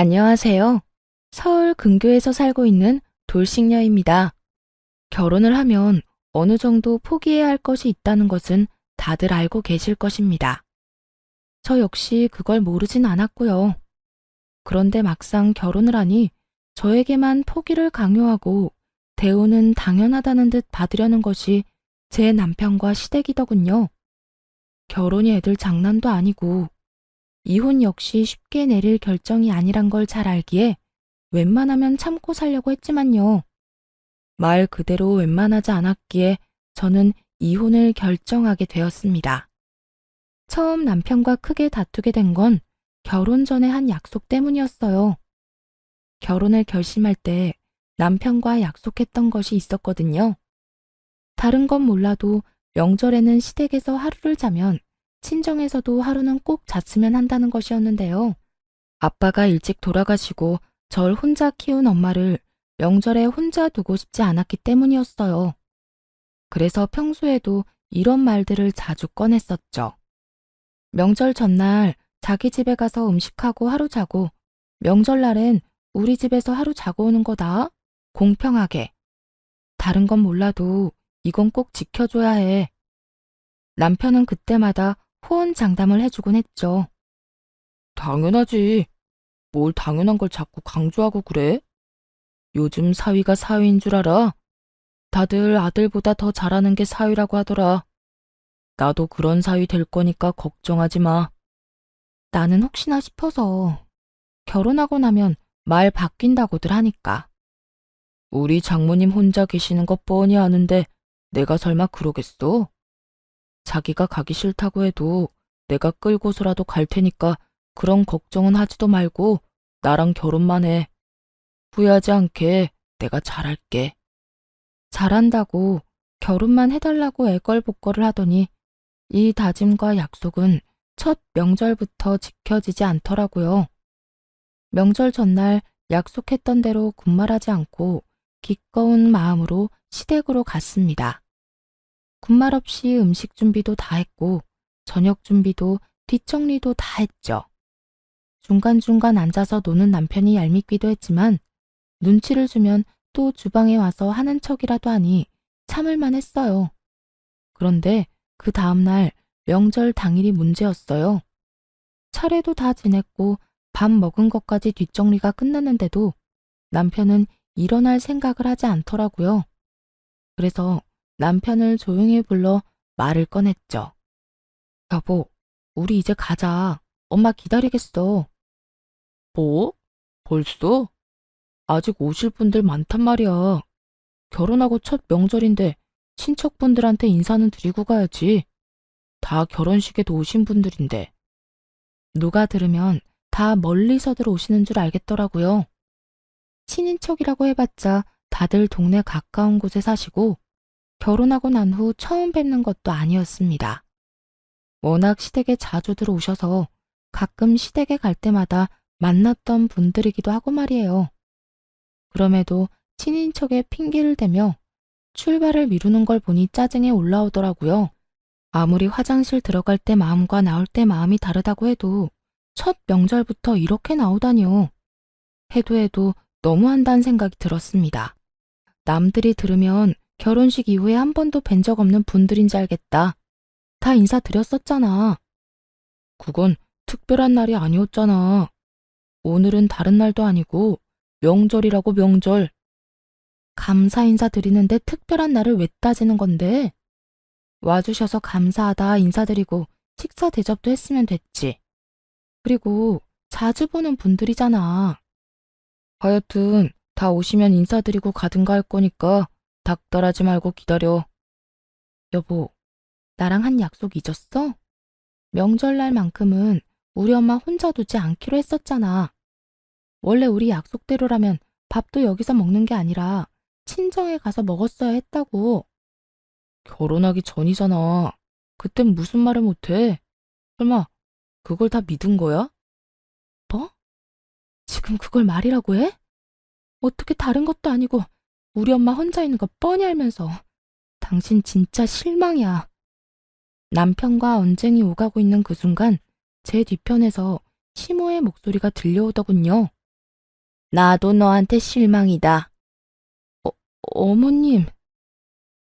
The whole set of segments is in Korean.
안녕하세요. 서울 근교에서 살고 있는 돌싱녀입니다. 결혼을 하면 어느 정도 포기해야 할 것이 있다는 것은 다들 알고 계실 것입니다. 저 역시 그걸 모르진 않았고요. 그런데 막상 결혼을 하니 저에게만 포기를 강요하고 대우는 당연하다는 듯 받으려는 것이 제 남편과 시댁이더군요. 결혼이 애들 장난도 아니고 이혼 역시 쉽게 내릴 결정이 아니란 걸 잘 알기에 웬만하면 참고 살려고 했지만요. 말 그대로 웬만하지 않았기에 저는 이혼을 결정하게 되었습니다. 처음 남편과 크게 다투게 된 건 결혼 전에 한 약속 때문이었어요. 결혼을 결심할 때 남편과 약속했던 것이 있었거든요. 다른 건 몰라도 명절에는 시댁에서 하루를 자면 친정에서도 하루는 꼭 잤으면 한다는 것이었는데요. 아빠가 일찍 돌아가시고 절 혼자 키운 엄마를 명절에 혼자 두고 싶지 않았기 때문이었어요. 그래서 평소에도 이런 말들을 자주 꺼냈었죠. 명절 전날 자기 집에 가서 음식하고 하루 자고 명절날엔 우리 집에서 하루 자고 오는 거다. 공평하게. 다른 건 몰라도 이건 꼭 지켜줘야 해. 남편은 그때마다 호언장담을 해주곤 했죠. 당연하지. 뭘 당연한 걸 자꾸 강조하고 그래? 요즘 사위가 사위인 줄 알아? 다들 아들보다 더 잘하는 게 사위라고 하더라. 나도 그런 사위 될 거니까 걱정하지 마. 나는 혹시나 싶어서 결혼하고 나면 말 바뀐다고들 하니까. 우리 장모님 혼자 계시는 것 뻔히 아는데 내가 설마 그러겠어? 자기가 가기 싫다고 해도 내가 끌고서라도 갈 테니까 그런 걱정은 하지도 말고 나랑 결혼만 해. 후회하지 않게 내가 잘할게. 잘한다고 결혼만 해달라고 애걸복걸을 하더니 이 다짐과 약속은 첫 명절부터 지켜지지 않더라고요. 명절 전날 약속했던 대로 군말하지 않고 기꺼운 마음으로 시댁으로 갔습니다. 군말 없이 음식 준비도 다 했고 저녁 준비도 뒷정리도 다 했죠. 중간중간 앉아서 노는 남편이 얄밉기도 했지만 눈치를 주면 또 주방에 와서 하는 척이라도 하니 참을만 했어요. 그런데 그 다음날 명절 당일이 문제였어요. 차례도 다 지냈고 밥 먹은 것까지 뒷정리가 끝났는데도 남편은 일어날 생각을 하지 않더라고요. 그래서 남편을 조용히 불러 말을 꺼냈죠. 여보, 우리 이제 가자. 엄마 기다리겠어. 뭐? 벌써? 아직 오실 분들 많단 말이야. 결혼하고 첫 명절인데 친척분들한테 인사는 드리고 가야지. 다 결혼식에도 오신 분들인데. 누가 들으면 다 멀리서들 오시는 줄 알겠더라고요. 친인척이라고 해봤자 다들 동네 가까운 곳에 사시고 결혼하고 난 후 처음 뵙는 것도 아니었습니다. 워낙 시댁에 자주 들어오셔서 가끔 시댁에 갈 때마다 만났던 분들이기도 하고 말이에요. 그럼에도 친인척의 핑계를 대며 출발을 미루는 걸 보니 짜증이 올라오더라고요. 아무리 화장실 들어갈 때 마음과 나올 때 마음이 다르다고 해도 첫 명절부터 이렇게 나오다니요. 해도 너무한다는 생각이 들었습니다. 남들이 들으면 결혼식 이후에 한 번도 뵌 적 없는 분들인 줄 알겠다. 다 인사드렸었잖아. 그건 특별한 날이 아니었잖아. 오늘은 다른 날도 아니고 명절이라고 명절. 감사 인사 드리는데 특별한 날을 왜 따지는 건데? 와주셔서 감사하다 인사드리고 식사 대접도 했으면 됐지. 그리고 자주 보는 분들이잖아. 하여튼 다 오시면 인사드리고 가든가 할 거니까 닥달하지 말고 기다려. 여보, 나랑 한 약속 잊었어? 명절날만큼은 우리 엄마 혼자 두지 않기로 했었잖아. 원래 우리 약속대로라면 밥도 여기서 먹는 게 아니라 친정에 가서 먹었어야 했다고. 결혼하기 전이잖아. 그땐 무슨 말을 못해? 설마 그걸 다 믿은 거야? 뭐? 지금 그걸 말이라고 해? 어떻게 다른 것도 아니고 우리 엄마 혼자 있는 거 뻔히 알면서. 당신 진짜 실망이야. 남편과 언쟁이 오가고 있는 그 순간 제 뒤편에서 시모의 목소리가 들려오더군요. 나도 너한테 실망이다. 어머님.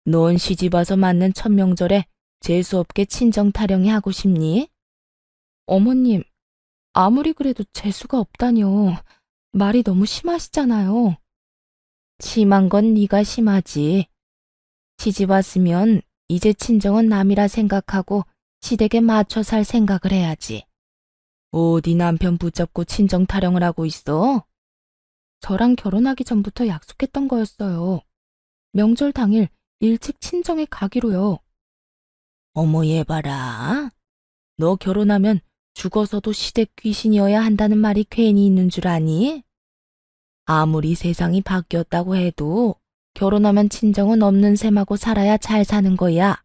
넌 시집와서 맞는 첫 명절에 재수없게 친정 타령이 하고 싶니? 어머님, 아무리 그래도 재수가 없다뇨. 말이 너무 심하시잖아요. 심한 건 네가 심하지. 시집 왔으면 이제 친정은 남이라 생각하고 시댁에 맞춰 살 생각을 해야지. 어디 남편 붙잡고 친정 타령을 하고 있어? 저랑 결혼하기 전부터 약속했던 거였어요. 명절 당일 일찍 친정에 가기로요. 어머 얘 봐라. 너 결혼하면 죽어서도 시댁 귀신이어야 한다는 말이 괜히 있는 줄 아니? 아무리 세상이 바뀌었다고 해도 결혼하면 친정은 없는 셈하고 살아야 잘 사는 거야.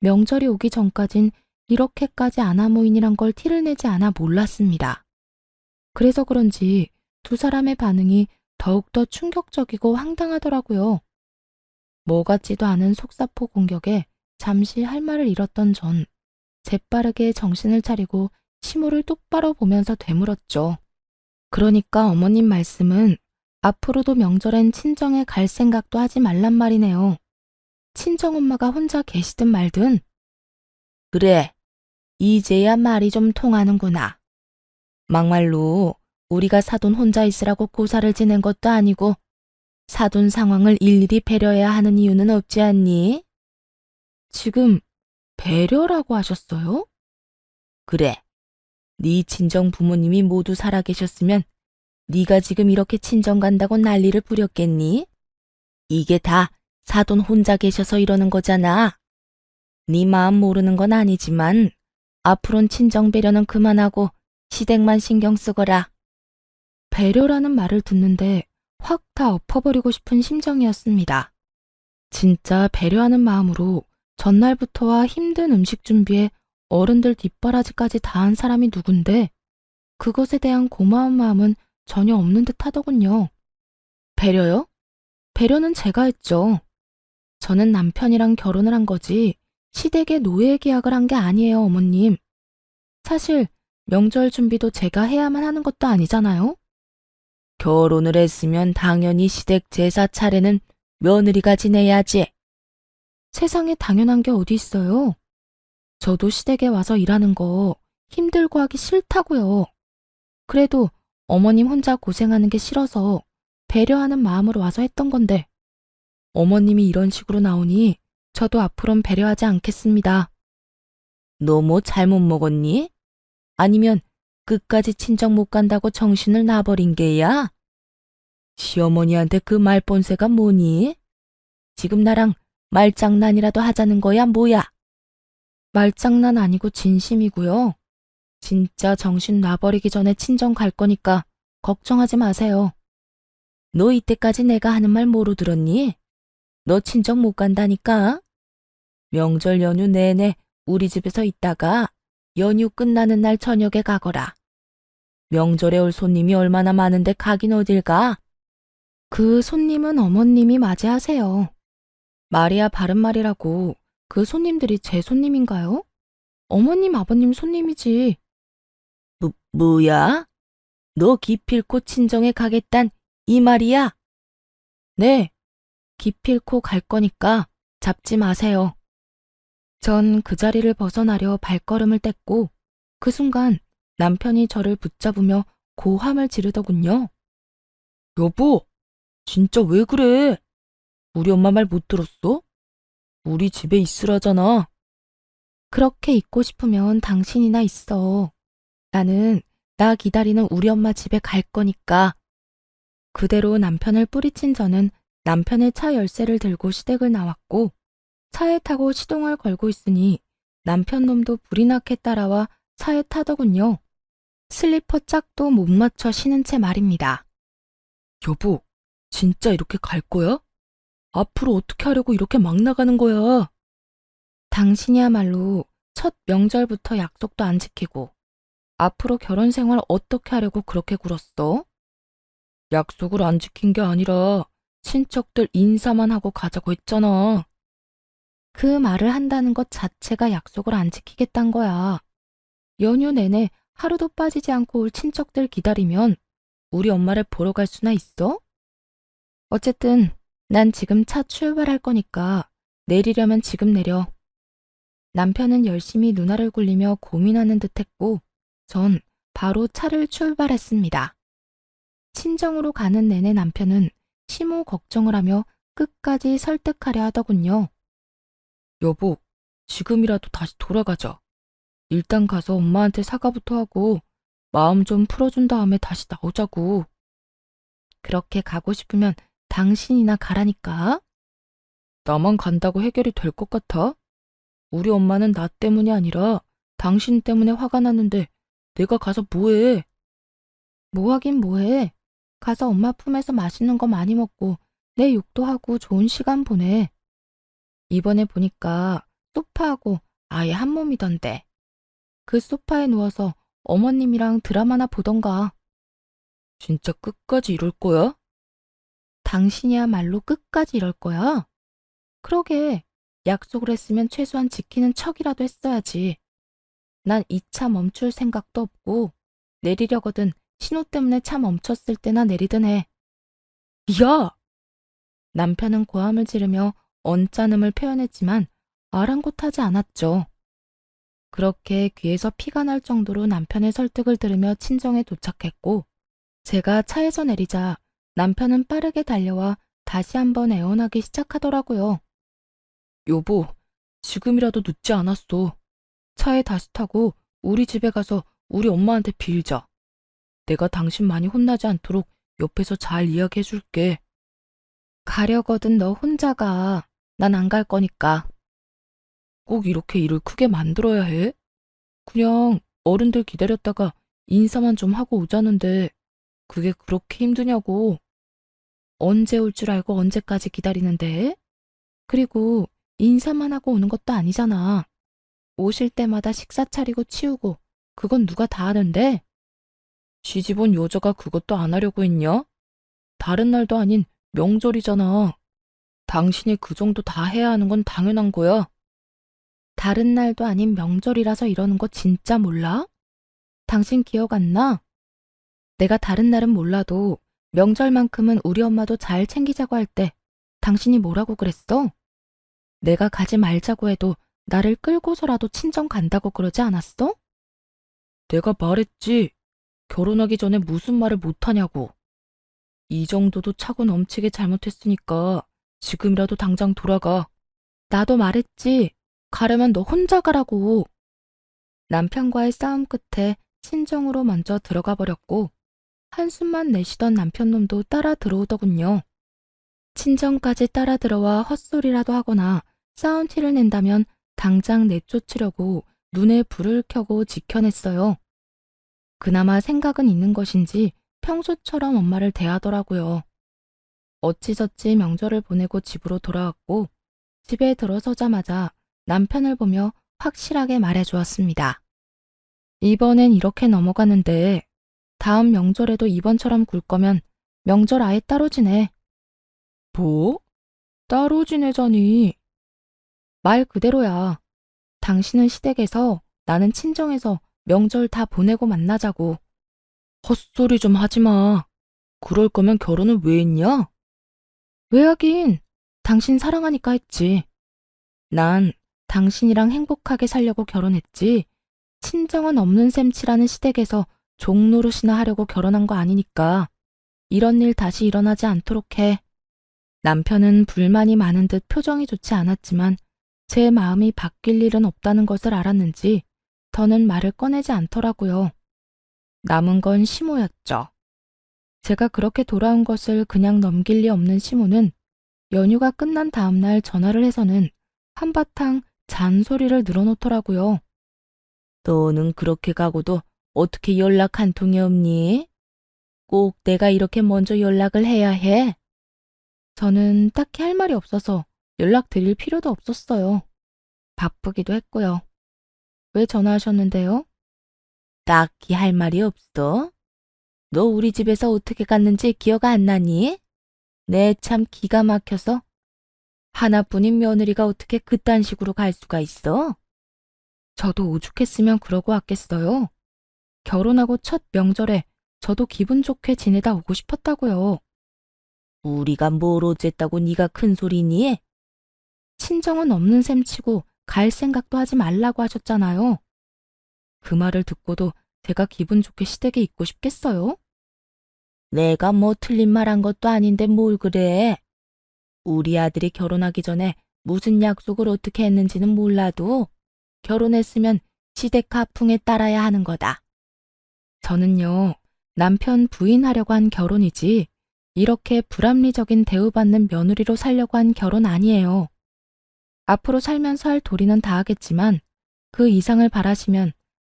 명절이 오기 전까진 이렇게까지 아나무인이란 걸 티를 내지 않아 몰랐습니다. 그래서 그런지 두 사람의 반응이 더욱더 충격적이고 황당하더라고요. 뭐 같지도 않은 속사포 공격에 잠시 할 말을 잃었던 전 재빠르게 정신을 차리고 시무를 똑바로 보면서 되물었죠. 그러니까 어머님 말씀은 앞으로도 명절엔 친정에 갈 생각도 하지 말란 말이네요. 친정엄마가 혼자 계시든 말든. 그래, 이제야 말이 좀 통하는구나. 막말로 우리가 사돈 혼자 있으라고 고사를 지낸 것도 아니고 사돈 상황을 일일이 배려해야 하는 이유는 없지 않니? 지금 배려라고 하셨어요? 그래. 네 친정 부모님이 모두 살아계셨으면 네가 지금 이렇게 친정 간다고 난리를 부렸겠니? 이게 다 사돈 혼자 계셔서 이러는 거잖아. 네 마음 모르는 건 아니지만 앞으론 친정 배려는 그만하고 시댁만 신경 쓰거라. 배려라는 말을 듣는데 확 다 엎어버리고 싶은 심정이었습니다. 진짜 배려하는 마음으로 전날부터와 힘든 음식 준비에 어른들 뒷바라지까지 다한 사람이 누군데 그것에 대한 고마운 마음은 전혀 없는 듯 하더군요. 배려요? 배려는 제가 했죠. 저는 남편이랑 결혼을 한 거지 시댁에 노예 계약을 한 게 아니에요, 어머님. 사실 명절 준비도 제가 해야만 하는 것도 아니잖아요. 결혼을 했으면 당연히 시댁 제사 차례는 며느리가 지내야지. 세상에 당연한 게 어디 있어요. 저도 시댁에 와서 일하는 거 힘들고 하기 싫다고요. 그래도 어머님 혼자 고생하는 게 싫어서 배려하는 마음으로 와서 했던 건데 어머님이 이런 식으로 나오니 저도 앞으론 배려하지 않겠습니다. 너 뭐 잘못 먹었니? 아니면 끝까지 친정 못 간다고 정신을 놔버린 게야? 시어머니한테 그 말본새가 뭐니? 지금 나랑 말장난이라도 하자는 거야, 뭐야? 말장난 아니고 진심이고요. 진짜 정신 놔버리기 전에 친정 갈 거니까 걱정하지 마세요. 너 이때까지 내가 하는 말 뭐로 들었니? 너 친정 못 간다니까? 명절 연휴 내내 우리 집에서 있다가 연휴 끝나는 날 저녁에 가거라. 명절에 올 손님이 얼마나 많은데 가긴 어딜 가? 그 손님은 어머님이 맞이하세요. 말이야 바른 말이라고 그 손님들이 제 손님인가요? 어머님 아버님 손님이지. 뭐야? 너 기필코 친정에 가겠단 이 말이야? 네, 기필코 갈 거니까 잡지 마세요. 전 그 자리를 벗어나려 발걸음을 뗐고 그 순간 남편이 저를 붙잡으며 고함을 지르더군요. 여보, 진짜 왜 그래? 우리 엄마 말 못 들었어? 우리 집에 있으라잖아. 그렇게 있고 싶으면 당신이나 있어. 나는 나 기다리는 우리 엄마 집에 갈 거니까. 그대로 남편을 뿌리친 저는 남편의 차 열쇠를 들고 시댁을 나왔고 차에 타고 시동을 걸고 있으니 남편 놈도 불이 나게 따라와 차에 타더군요. 슬리퍼 짝도 못 맞춰 신은 채 말입니다. 여보, 진짜 이렇게 갈 거야? 앞으로 어떻게 하려고 이렇게 막 나가는 거야? 당신이야말로 첫 명절부터 약속도 안 지키고 앞으로 결혼 생활 어떻게 하려고 그렇게 굴었어? 약속을 안 지킨 게 아니라 친척들 인사만 하고 가자고 했잖아. 그 말을 한다는 것 자체가 약속을 안 지키겠단 거야. 연휴 내내 하루도 빠지지 않고 올 친척들 기다리면 우리 엄마를 보러 갈 수나 있어? 어쨌든 난 지금 차 출발할 거니까 내리려면 지금 내려. 남편은 열심히 누나를 굴리며 고민하는 듯 했고 전 바로 차를 출발했습니다. 친정으로 가는 내내 남편은 시모 걱정을 하며 끝까지 설득하려 하더군요. 여보, 지금이라도 다시 돌아가자. 일단 가서 엄마한테 사과부터 하고 마음 좀 풀어준 다음에 다시 나오자고. 그렇게 가고 싶으면 당신이나 가라니까. 나만 간다고 해결이 될 것 같아? 우리 엄마는 나 때문이 아니라 당신 때문에 화가 났는데 내가 가서 뭐해? 뭐 하긴 뭐해. 가서 엄마 품에서 맛있는 거 많이 먹고 내 욕도 하고 좋은 시간 보내. 이번에 보니까 소파하고 아예 한 몸이던데. 그 소파에 누워서 어머님이랑 드라마나 보던가. 진짜 끝까지 이럴 거야? 당신이야말로 끝까지 이럴 거야? 그러게, 약속을 했으면 최소한 지키는 척이라도 했어야지. 난 이 차 멈출 생각도 없고 내리려거든 신호 때문에 차 멈췄을 때나 내리든 해. 야! 남편은 고함을 지르며 언짢음을 표현했지만 아랑곳하지 않았죠. 그렇게 귀에서 피가 날 정도로 남편의 설득을 들으며 친정에 도착했고 제가 차에서 내리자 남편은 빠르게 달려와 다시 한번 애원하기 시작하더라고요. 여보, 지금이라도 늦지 않았어. 차에 다시 타고 우리 집에 가서 우리 엄마한테 빌자. 내가 당신 많이 혼나지 않도록 옆에서 잘 이야기해 줄게. 가려거든 너 혼자 가. 난 안 갈 거니까. 꼭 이렇게 일을 크게 만들어야 해? 그냥 어른들 기다렸다가 인사만 좀 하고 오자는데 그게 그렇게 힘드냐고. 언제 올 줄 알고 언제까지 기다리는데? 그리고 인사만 하고 오는 것도 아니잖아. 오실 때마다 식사 차리고 치우고 그건 누가 다 하는데? 시집 온 여자가 그것도 안 하려고 했냐? 다른 날도 아닌 명절이잖아. 당신이 그 정도 다 해야 하는 건 당연한 거야. 다른 날도 아닌 명절이라서 이러는 거 진짜 몰라? 당신 기억 안 나? 내가 다른 날은 몰라도 명절만큼은 우리 엄마도 잘 챙기자고 할 때 당신이 뭐라고 그랬어? 내가 가지 말자고 해도 나를 끌고서라도 친정 간다고 그러지 않았어? 내가 말했지. 결혼하기 전에 무슨 말을 못하냐고. 이 정도도 차고 넘치게 잘못했으니까 지금이라도 당장 돌아가. 나도 말했지. 가려면 너 혼자 가라고. 남편과의 싸움 끝에 친정으로 먼저 들어가 버렸고 한숨만 내쉬던 남편놈도 따라 들어오더군요. 친정까지 따라 들어와 헛소리라도 하거나 싸운 티를 낸다면 당장 내쫓으려고 눈에 불을 켜고 지켜냈어요. 그나마 생각은 있는 것인지 평소처럼 엄마를 대하더라고요. 어찌저찌 명절을 보내고 집으로 돌아왔고 집에 들어서자마자 남편을 보며 확실하게 말해주었습니다. 이번엔 이렇게 넘어가는데 다음 명절에도 이번처럼 굴 거면 명절 아예 따로 지내. 뭐? 따로 지내자니? 말 그대로야. 당신은 시댁에서 나는 친정에서 명절 다 보내고 만나자고. 헛소리 좀 하지 마. 그럴 거면 결혼은 왜 했냐? 왜 하긴. 당신 사랑하니까 했지. 난 당신이랑 행복하게 살려고 결혼했지. 친정은 없는 셈치라는 시댁에서 종노릇이나 하려고 결혼한 거 아니니까. 이런 일 다시 일어나지 않도록 해. 남편은 불만이 많은 듯 표정이 좋지 않았지만 제 마음이 바뀔 일은 없다는 것을 알았는지 더는 말을 꺼내지 않더라고요. 남은 건 시모였죠. 제가 그렇게 돌아온 것을 그냥 넘길 리 없는 시모는 연휴가 끝난 다음 날 전화를 해서는 한바탕 잔소리를 늘어놓더라고요. 너는 그렇게 가고도 어떻게 연락 한 통이 없니? 꼭 내가 이렇게 먼저 연락을 해야 해? 저는 딱히 할 말이 없어서 연락드릴 필요도 없었어요. 바쁘기도 했고요. 왜 전화하셨는데요? 딱히 할 말이 없어? 너 우리 집에서 어떻게 갔는지 기억 안 나니? 내 참 기가 막혀서. 하나뿐인 며느리가 어떻게 그딴 식으로 갈 수가 있어? 저도 오죽했으면 그러고 왔겠어요. 결혼하고 첫 명절에 저도 기분 좋게 지내다 오고 싶었다고요. 우리가 뭘 어쨌다고 네가 큰 소리니? 친정은 없는 셈 치고 갈 생각도 하지 말라고 하셨잖아요. 그 말을 듣고도 제가 기분 좋게 시댁에 있고 싶겠어요? 내가 뭐 틀린 말 한 것도 아닌데 뭘 그래? 우리 아들이 결혼하기 전에 무슨 약속을 어떻게 했는지는 몰라도 결혼했으면 시댁 가풍에 따라야 하는 거다. 저는요, 남편 부인하려고 한 결혼이지, 이렇게 불합리적인 대우받는 며느리로 살려고 한 결혼 아니에요. 앞으로 살면서 할 도리는 다 하겠지만, 그 이상을 바라시면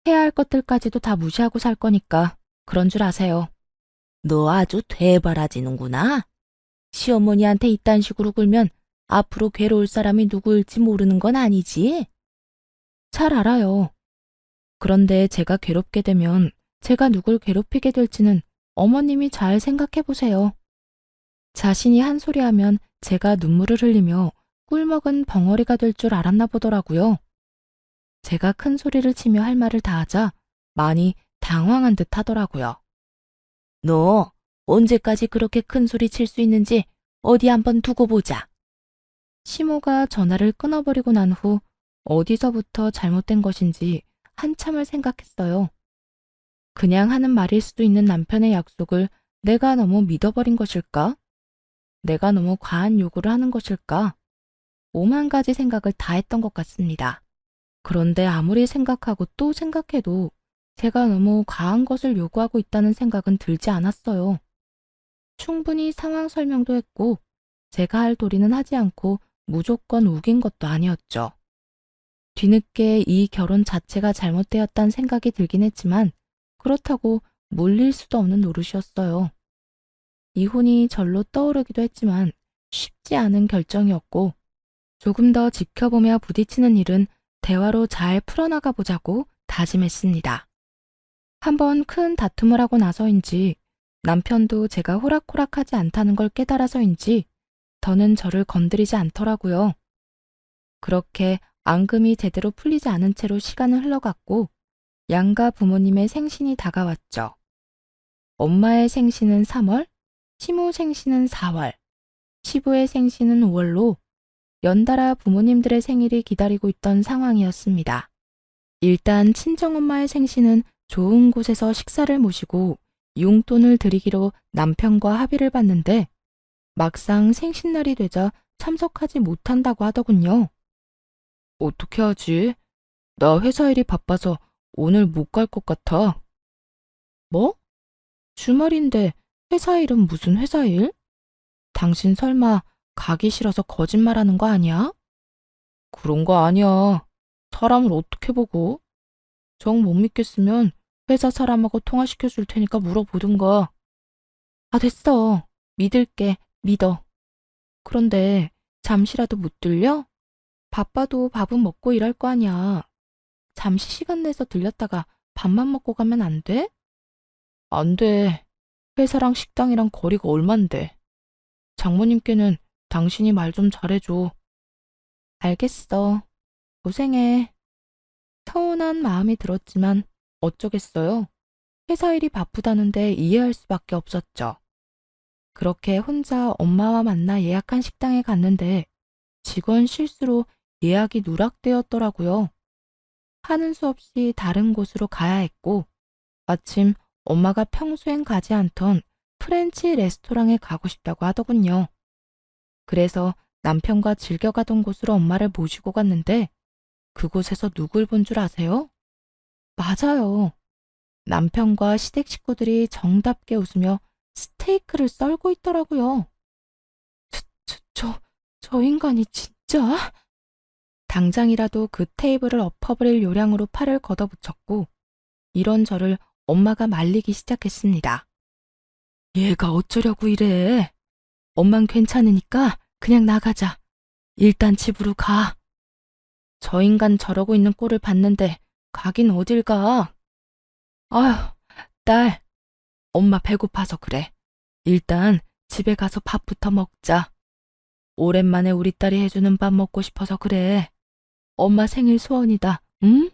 해야 할 것들까지도 다 무시하고 살 거니까 그런 줄 아세요. 너 아주 되바라지는구나. 시어머니한테 이딴 식으로 굴면 앞으로 괴로울 사람이 누구일지 모르는 건 아니지? 잘 알아요. 그런데 제가 괴롭게 되면 제가 누굴 괴롭히게 될지는 어머님이 잘 생각해 보세요. 자신이 한 소리 하면 제가 눈물을 흘리며 꿀먹은 벙어리가 될 줄 알았나 보더라고요. 제가 큰 소리를 치며 할 말을 다 하자 많이 당황한 듯 하더라고요. 너 언제까지 그렇게 큰 소리 칠 수 있는지 어디 한번 두고 보자. 시모가 전화를 끊어버리고 난 후 어디서부터 잘못된 것인지 한참을 생각했어요. 그냥 하는 말일 수도 있는 남편의 약속을 내가 너무 믿어버린 것일까? 내가 너무 과한 요구를 하는 것일까? 오만 가지 생각을 다 했던 것 같습니다. 그런데 아무리 생각하고 또 생각해도 제가 너무 과한 것을 요구하고 있다는 생각은 들지 않았어요. 충분히 상황 설명도 했고 제가 할 도리는 하지 않고 무조건 우긴 것도 아니었죠. 뒤늦게 이 결혼 자체가 잘못되었다는 생각이 들긴 했지만 그렇다고 물릴 수도 없는 노릇이었어요. 이혼이 절로 떠오르기도 했지만 쉽지 않은 결정이었고 조금 더 지켜보며 부딪히는 일은 대화로 잘 풀어나가 보자고 다짐했습니다. 한번 큰 다툼을 하고 나서인지 남편도 제가 호락호락하지 않다는 걸 깨달아서인지 더는 저를 건드리지 않더라고요. 그렇게 앙금이 제대로 풀리지 않은 채로 시간은 흘러갔고 양가 부모님의 생신이 다가왔죠. 엄마의 생신은 3월, 시모 생신은 4월, 시부의 생신은 5월로 연달아 부모님들의 생일이 기다리고 있던 상황이었습니다. 일단 친정엄마의 생신은 좋은 곳에서 식사를 모시고 용돈을 드리기로 남편과 합의를 봤는데 막상 생신날이 되자 참석하지 못한다고 하더군요. 어떻게 하지? 나 회사 일이 바빠서 오늘 못 갈 것 같아. 뭐? 주말인데 회사 일은 무슨 회사 일? 당신 설마 가기 싫어서 거짓말하는 거 아니야? 그런 거 아니야. 사람을 어떻게 보고? 정 못 믿겠으면 회사 사람하고 통화시켜 줄 테니까 물어보든가. 아, 됐어. 믿을게. 믿어. 그런데 잠시라도 못 들려? 바빠도 밥은 먹고 일할 거 아니야. 잠시 시간 내서 들렸다가 밥만 먹고 가면 안 돼? 안 돼. 회사랑 식당이랑 거리가 얼만데. 장모님께는 당신이 말 좀 잘해줘. 알겠어. 고생해. 서운한 마음이 들었지만 어쩌겠어요. 회사 일이 바쁘다는데 이해할 수밖에 없었죠. 그렇게 혼자 엄마와 만나 예약한 식당에 갔는데 직원 실수로 예약이 누락되었더라고요. 하는 수 없이 다른 곳으로 가야 했고 마침 엄마가 평소엔 가지 않던 프렌치 레스토랑에 가고 싶다고 하더군요. 그래서 남편과 즐겨 가던 곳으로 엄마를 모시고 갔는데 그곳에서 누굴 본 줄 아세요? 맞아요. 남편과 시댁 식구들이 정답게 웃으며 스테이크를 썰고 있더라고요. 저 인간이 진짜? 당장이라도 그 테이블을 엎어버릴 요량으로 팔을 걷어붙였고 이런 저를 엄마가 말리기 시작했습니다. 얘가 어쩌려고 이래? 엄만 괜찮으니까 그냥 나가자. 일단 집으로 가. 저 인간 저러고 있는 꼴을 봤는데 가긴 어딜 가? 아휴, 딸. 엄마 배고파서 그래. 일단 집에 가서 밥부터 먹자. 오랜만에 우리 딸이 해주는 밥 먹고 싶어서 그래. 엄마 생일 소원이다, 응?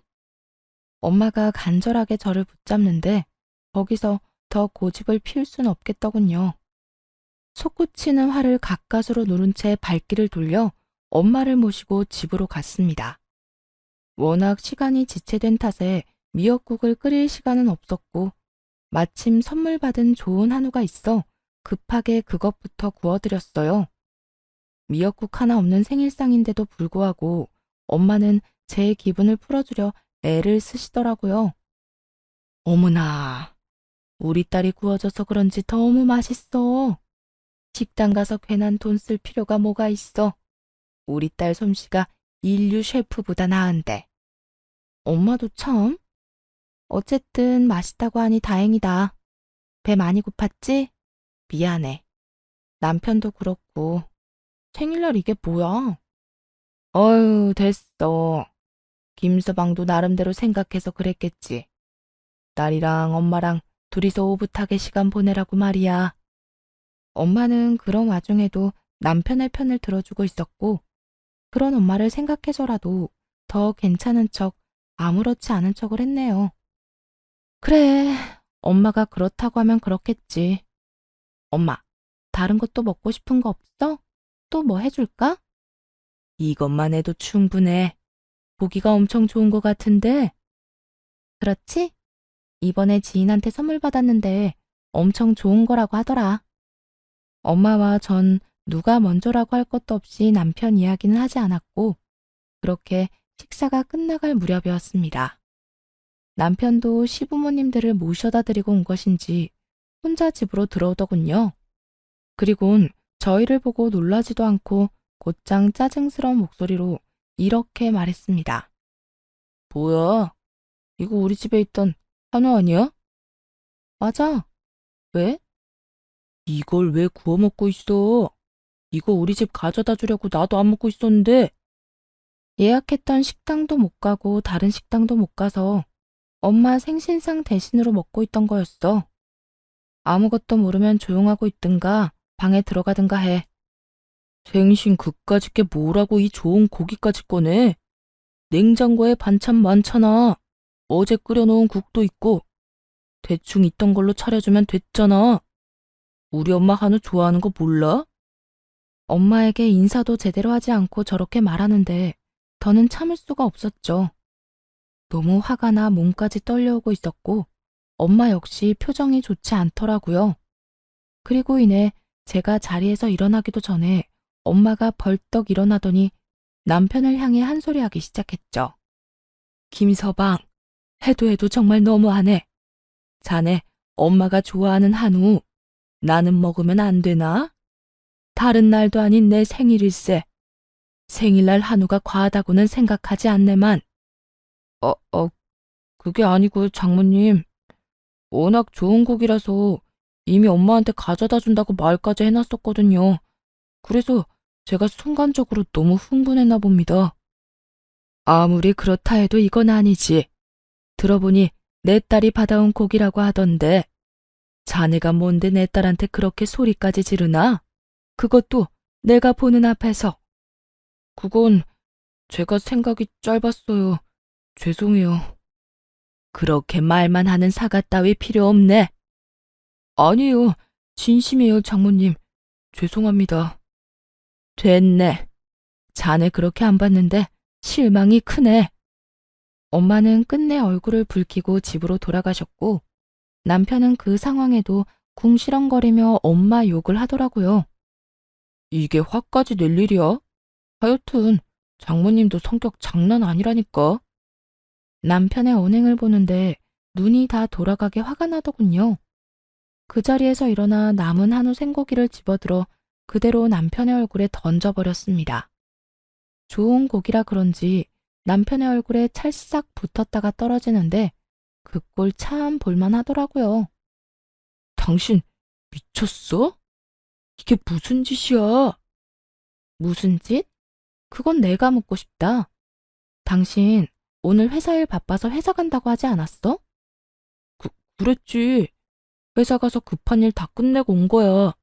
엄마가 간절하게 저를 붙잡는데 거기서 더 고집을 피울 순 없겠더군요. 솟구치는 화를 가까스로 누른 채 발길을 돌려 엄마를 모시고 집으로 갔습니다. 워낙 시간이 지체된 탓에 미역국을 끓일 시간은 없었고 마침 선물 받은 좋은 한우가 있어 급하게 그것부터 구워드렸어요. 미역국 하나 없는 생일상인데도 불구하고 엄마는 제 기분을 풀어주려 애를 쓰시더라고요. 어머나, 우리 딸이 구워줘서 그런지 너무 맛있어. 식당 가서 괜한 돈 쓸 필요가 뭐가 있어. 우리 딸 솜씨가 인류 셰프보다 나은데. 엄마도 참. 어쨌든 맛있다고 하니 다행이다. 배 많이 고팠지? 미안해. 남편도 그렇고. 생일날 이게 뭐야? 어휴, 됐어. 김서방도 나름대로 생각해서 그랬겠지. 딸이랑 엄마랑 둘이서 오붓하게 시간 보내라고 말이야. 엄마는 그런 와중에도 남편의 편을 들어주고 있었고, 그런 엄마를 생각해서라도 더 괜찮은 척, 아무렇지 않은 척을 했네요. 그래, 엄마가 그렇다고 하면 그렇겠지. 엄마, 다른 것도 먹고 싶은 거 없어? 또 뭐 해줄까? 이것만 해도 충분해. 보기가 엄청 좋은 것 같은데. 그렇지? 이번에 지인한테 선물 받았는데 엄청 좋은 거라고 하더라. 엄마와 전 누가 먼저라고 할 것도 없이 남편 이야기는 하지 않았고 그렇게 식사가 끝나갈 무렵이었습니다. 남편도 시부모님들을 모셔다 드리고 온 것인지 혼자 집으로 들어오더군요. 그리곤 저희를 보고 놀라지도 않고 곧장 짜증스러운 목소리로 이렇게 말했습니다. 뭐야? 이거 우리 집에 있던 한우 아니야? 맞아. 왜? 이걸 왜 구워 먹고 있어? 이거 우리 집 가져다 주려고 나도 안 먹고 있었는데. 예약했던 식당도 못 가고 다른 식당도 못 가서 엄마 생신상 대신으로 먹고 있던 거였어. 아무것도 모르면 조용하고 있든가 방에 들어가든가 해. 생신 그까짓 게 뭐라고 이 좋은 고기까지 꺼내? 냉장고에 반찬 많잖아. 어제 끓여놓은 국도 있고 대충 있던 걸로 차려주면 됐잖아. 우리 엄마 한우 좋아하는 거 몰라? 엄마에게 인사도 제대로 하지 않고 저렇게 말하는데 더는 참을 수가 없었죠. 너무 화가 나 몸까지 떨려오고 있었고 엄마 역시 표정이 좋지 않더라고요. 그리고 이내 제가 자리에서 일어나기도 전에 엄마가 벌떡 일어나더니 남편을 향해 한 소리 하기 시작했죠. 김서방, 해도 정말 너무하네. 자네 엄마가 좋아하는 한우 나는 먹으면 안 되나? 다른 날도 아닌 내 생일일세. 생일날 한우가 과하다고는 생각하지 않네만. 그게 아니고 장모님. 워낙 좋은 고기라서 이미 엄마한테 가져다 준다고 말까지 해놨었거든요. 그래서 제가 순간적으로 너무 흥분했나 봅니다. 아무리 그렇다 해도 이건 아니지. 들어보니 내 딸이 받아온 고기라고 하던데. 자네가 뭔데 내 딸한테 그렇게 소리까지 지르나? 그것도 내가 보는 앞에서. 그건 제가 생각이 짧았어요. 죄송해요. 그렇게 말만 하는 사과 따위 필요 없네. 아니에요. 진심이에요, 장모님. 죄송합니다. 됐네. 자네 그렇게 안 봤는데 실망이 크네. 엄마는 끝내 얼굴을 붉히고 집으로 돌아가셨고 남편은 그 상황에도 궁시렁거리며 엄마 욕을 하더라고요. 이게 화까지 낼 일이야? 하여튼 장모님도 성격 장난 아니라니까. 남편의 언행을 보는데 눈이 다 돌아가게 화가 나더군요. 그 자리에서 일어나 남은 한우 생고기를 집어들어 그대로 남편의 얼굴에 던져버렸습니다. 좋은 고기라 그런지 남편의 얼굴에 찰싹 붙었다가 떨어지는데 그 꼴 참 볼만하더라고요. 당신 미쳤어? 이게 무슨 짓이야? 무슨 짓? 그건 내가 묻고 싶다. 당신 오늘 회사 일 바빠서 회사 간다고 하지 않았어? 그랬지. 회사 가서 급한 일 다 끝내고 온 거야.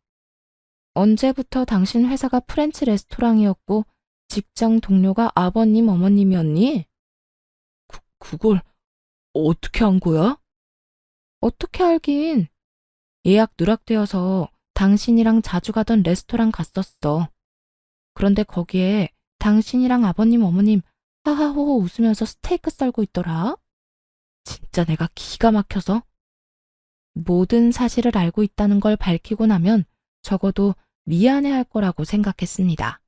언제부터 당신 회사가 프렌치 레스토랑이었고 직장 동료가 아버님, 어머님이었니? 그걸 어떻게 한 거야? 어떻게 알긴. 예약 누락되어서 당신이랑 자주 가던 레스토랑 갔었어. 그런데 거기에 당신이랑 아버님, 어머님 하하호호 웃으면서 스테이크 썰고 있더라. 진짜 내가 기가 막혀서. 모든 사실을 알고 있다는 걸 밝히고 나면 적어도 미안해할 거라고 생각했습니다.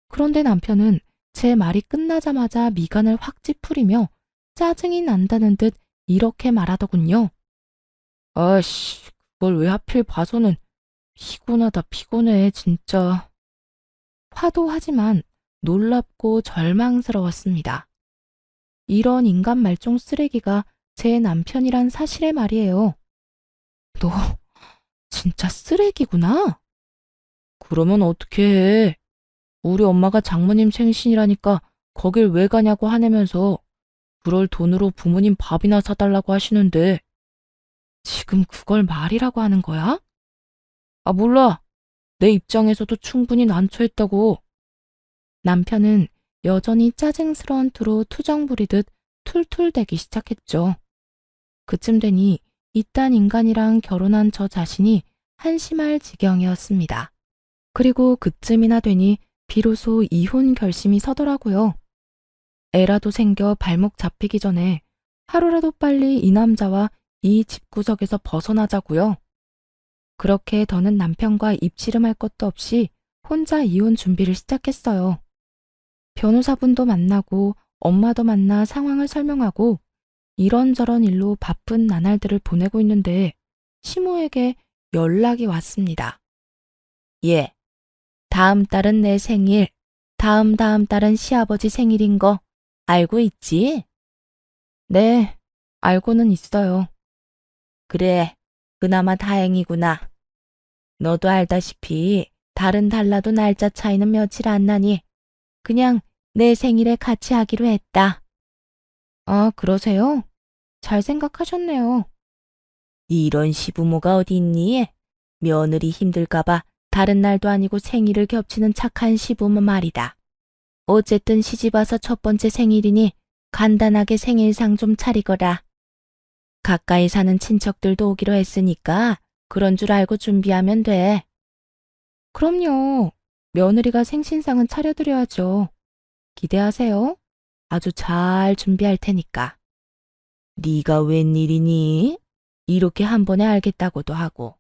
그런데 남편은 제 말이 끝나자마자 미간을 확 찌푸리며 짜증이 난다는 듯 이렇게 말하더군요. 아씨, 그걸 왜 하필 봐서는. 피곤하다 피곤해 진짜. 화도하지만 놀랍고 절망스러웠습니다. 이런 인간 말종 쓰레기가 제 남편이란 사실의 말이에요. 너 진짜 쓰레기구나? 그러면 어떻게 해? 우리 엄마가 장모님 생신이라니까 거길 왜 가냐고 화내면서 그럴 돈으로 부모님 밥이나 사달라고 하시는데 지금 그걸 말이라고 하는 거야? 아, 몰라. 내 입장에서도 충분히 난처했다고. 남편은 여전히 짜증스러운 투로 투정 부리듯 툴툴대기 시작했죠. 그쯤 되니 이딴 인간이랑 결혼한 저 자신이 한심할 지경이었습니다. 그리고 그쯤이나 되니 비로소 이혼 결심이 서더라고요. 애라도 생겨 발목 잡히기 전에 하루라도 빨리 이 남자와 이 집구석에서 벗어나자고요. 그렇게 더는 남편과 입씨름할 것도 없이 혼자 이혼 준비를 시작했어요. 변호사분도 만나고 엄마도 만나 상황을 설명하고 이런저런 일로 바쁜 나날들을 보내고 있는데 시모에게 연락이 왔습니다. 예, 다음 달은 내 생일, 다음 달은 시아버지 생일인 거 알고 있지? 네, 알고는 있어요. 그래, 그나마 다행이구나. 너도 알다시피 달은 달라도 날짜 차이는 며칠 안 나니 그냥 내 생일에 같이 하기로 했다. 아, 그러세요? 잘 생각하셨네요. 이런 시부모가 어디 있니? 며느리 힘들까봐 다른 날도 아니고 생일을 겹치는 착한 시부모 말이다. 어쨌든 시집와서 첫 번째 생일이니 간단하게 생일상 좀 차리거라. 가까이 사는 친척들도 오기로 했으니까 그런 줄 알고 준비하면 돼. 그럼요. 며느리가 생신상은 차려드려야죠. 기대하세요. 아주 잘 준비할 테니까. 네가 웬일이니? 이렇게 한 번에 알겠다고도 하고.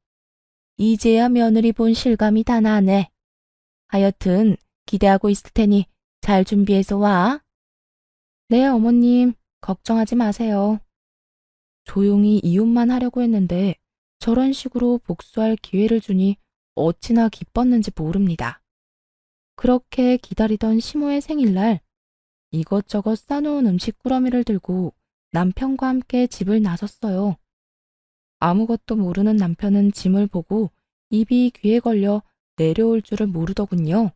이제야 며느리 본 실감이 다 나네. 하여튼 기대하고 있을 테니 잘 준비해서 와. 네, 어머님. 걱정하지 마세요. 조용히 이웃만 하려고 했는데 저런 식으로 복수할 기회를 주니 어찌나 기뻤는지 모릅니다. 그렇게 기다리던 시모의 생일날 이것저것 싸놓은 음식 꾸러미를 들고 남편과 함께 집을 나섰어요. 아무것도 모르는 남편은 짐을 보고 입이 귀에 걸려 내려올 줄을 모르더군요.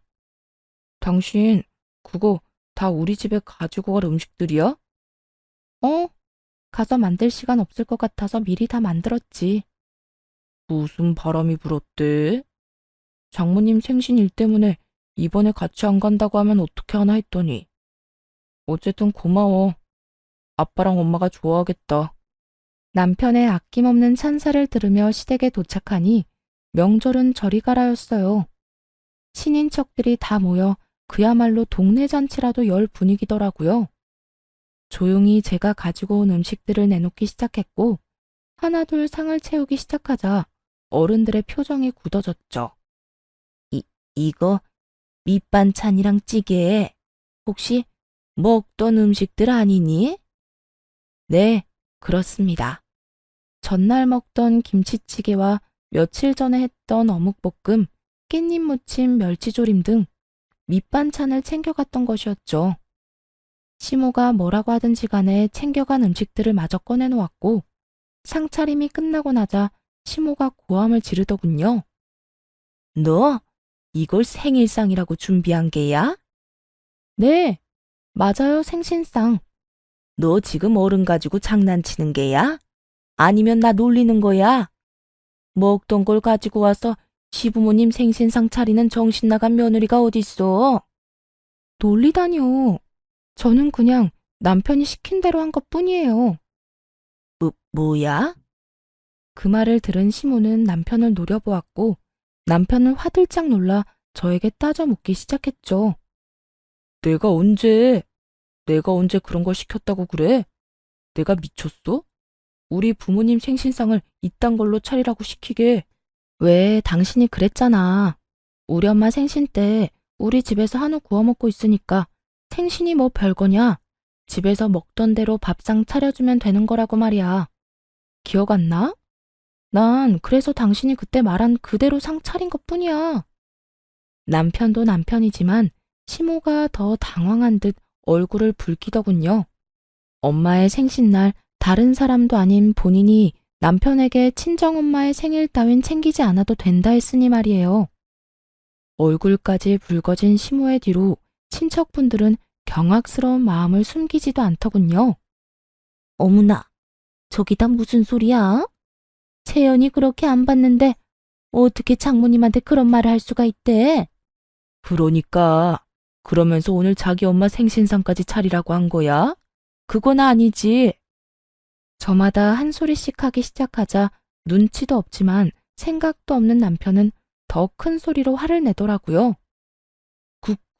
당신, 그거 다 우리 집에 가지고 갈 음식들이야? 어? 가서 만들 시간 없을 것 같아서 미리 다 만들었지. 무슨 바람이 불었대? 장모님 생신 일 때문에 이번에 같이 안 간다고 하면 어떻게 하나 했더니. 어쨌든 고마워. 아빠랑 엄마가 좋아하겠다. 남편의 아낌없는 찬사를 들으며 시댁에 도착하니 명절은 저리 가라였어요. 친인척들이 다 모여 그야말로 동네 잔치라도 열 분위기더라고요. 조용히 제가 가지고 온 음식들을 내놓기 시작했고 하나둘 상을 채우기 시작하자 어른들의 표정이 굳어졌죠. 이거 밑반찬이랑 찌개 혹시 먹던 음식들 아니니? 네, 그렇습니다. 전날 먹던 김치찌개와 며칠 전에 했던 어묵볶음, 깻잎 무침, 멸치조림 등 밑반찬을 챙겨갔던 것이었죠. 시모가 뭐라고 하든지 간에 챙겨간 음식들을 마저 꺼내놓았고 상차림이 끝나고 나자 시모가 고함을 지르더군요. 너 이걸 생일상이라고 준비한 게야? 네, 맞아요, 생신상. 너 지금 어른 가지고 장난치는 게야? 아니면 나 놀리는 거야? 먹던 걸 가지고 와서 시부모님 생신상 차리는 정신 나간 며느리가 어딨어? 놀리다니요. 저는 그냥 남편이 시킨 대로 한 것뿐이에요. 뭐야? 그 말을 들은 시모는 남편을 노려보았고 남편은 화들짝 놀라 저에게 따져 묻기 시작했죠. 내가 언제 그런 걸 시켰다고 그래? 내가 미쳤어? 우리 부모님 생신상을 이딴 걸로 차리라고 시키게. 왜 당신이 그랬잖아. 우리 엄마 생신 때 우리 집에서 한우 구워 먹고 있으니까 생신이 뭐 별거냐. 집에서 먹던 대로 밥상 차려주면 되는 거라고 말이야. 기억 안 나? 난 그래서 당신이 그때 말한 그대로 상 차린 것뿐이야. 남편도 남편이지만 시모가 더 당황한 듯 얼굴을 붉히더군요. 엄마의 생신날 다른 사람도 아닌 본인이 남편에게 친정엄마의 생일 따윈 챙기지 않아도 된다 했으니 말이에요. 얼굴까지 붉어진 시모의 뒤로 친척분들은 경악스러운 마음을 숨기지도 않더군요. 어머나, 저기 다 무슨 소리야? 채연이 그렇게 안 봤는데 어떻게 장모님한테 그런 말을 할 수가 있대? 그러니까 그러면서 오늘 자기 엄마 생신상까지 차리라고 한 거야? 그건 아니지. 저마다 한 소리씩 하기 시작하자 눈치도 없지만 생각도 없는 남편은 더 큰 소리로 화를 내더라고요.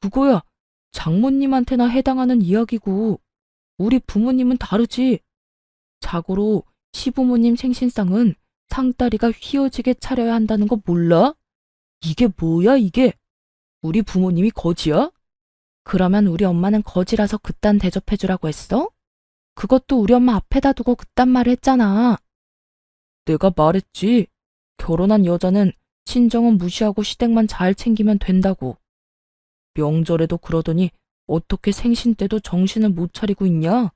그거야 장모님한테나 해당하는 이야기고 우리 부모님은 다르지. 자고로 시부모님 생신상은 상다리가 휘어지게 차려야 한다는 거 몰라? 이게 뭐야 이게? 우리 부모님이 거지야? 그러면 우리 엄마는 거지라서 그딴 대접해주라고 했어? 그것도 우리 엄마 앞에다 두고 그딴 말을 했잖아. 내가 말했지. 결혼한 여자는 친정은 무시하고 시댁만 잘 챙기면 된다고. 명절에도 그러더니 어떻게 생신 때도 정신을 못 차리고 있냐?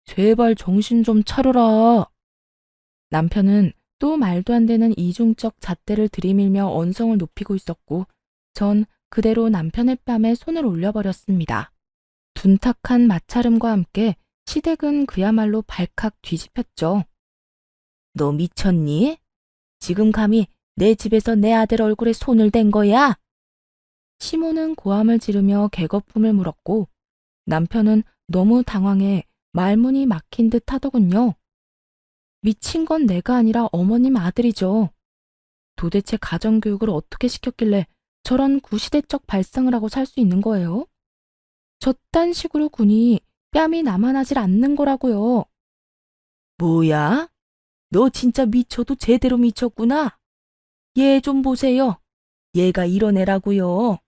제발 정신 좀 차려라. 남편은 또 말도 안 되는 이중적 잣대를 들이밀며 언성을 높이고 있었고 전 그대로 남편의 뺨에 손을 올려버렸습니다. 둔탁한 마찰음과 함께 시댁은 그야말로 발칵 뒤집혔죠. 너 미쳤니? 지금 감히 내 집에서 내 아들 얼굴에 손을 댄 거야? 시모는 고함을 지르며 개거품을 물었고 남편은 너무 당황해 말문이 막힌 듯 하더군요. 미친 건 내가 아니라 어머님 아들이죠. 도대체 가정교육을 어떻게 시켰길래 저런 구시대적 발상을 하고 살 수 있는 거예요? 저딴 식으로 군이 뺨이 남아나질 않는 거라고요. 뭐야? 너 진짜 미쳐도 제대로 미쳤구나. 얘 좀 보세요. 얘가 이런 애라고요.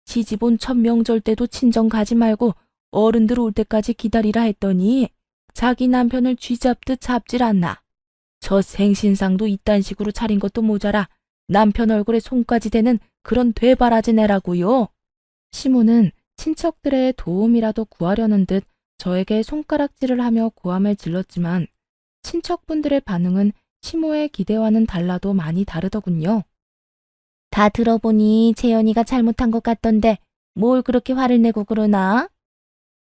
시집 온 첫 명절 때도 친정 가지 말고 어른들 올 때까지 기다리라 했더니 자기 남편을 쥐잡듯 잡질 않나. 저 생신상도 이딴 식으로 차린 것도 모자라 남편 얼굴에 손까지 대는 그런 되바라진 애라고요. 시모는 친척들의 도움이라도 구하려는 듯 저에게 손가락질을 하며 고함을 질렀지만 친척분들의 반응은 시모의 기대와는 달라도 많이 다르더군요. 다 들어보니 재현이가 잘못한 것 같던데 뭘 그렇게 화를 내고 그러나?